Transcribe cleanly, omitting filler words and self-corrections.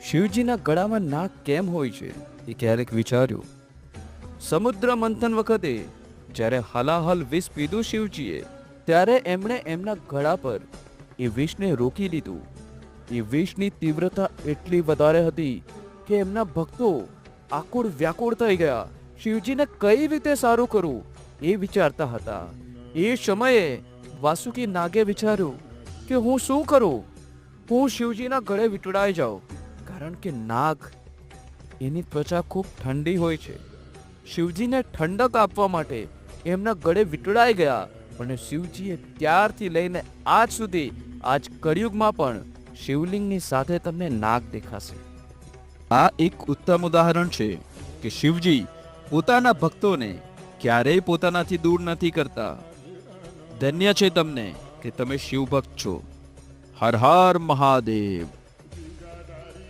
શિવજીના ગળામાં નાગ કેમ હોય છે એ ક્યારેક વિચાર્યું? સમુદ્ર મંથન વખતે જ્યારે હલાહલ વિષ પીધું શિવજીએ, ત્યારે એમણે એમના ગળા પર એ વિષને રોકી લીધું. એ વિષની તીવ્રતા એટલી વધારે હતી કે એમના ભક્તો આકુળ વ્યાકુળ થઈ ગયા. શિવજીને કઈ રીતે સારું કરવું એ વિચારતા હતા. એ સમયે વાસુકી નાગે વિચાર્યું કે હું શું કરું? હું શિવજીના ગળે વીંટળાઈ જાઉં, કારણ કે નાગ એની ત્વચા ખૂબ ઠંડી હોય છે. શિવજીને ઠંડક આપવા માટે એમના ગળે વીંટળાઈ ગયા. અને શિવજીએ ત્યારથી લઈને આજ સુધી, આજ કળિયુગમાં પણ શિવલિંગની સાથે તમને નાગ દેખાશે. આ એક ઉત્તમ ઉદાહરણ છે કે શિવજી પોતાના ભક્તોને ક્યારેય પોતાનાથી દૂર નથી કરતા. ધન્ય છે તમને કે તમે શિવભક્ત છો. હર હર મહાદેવ.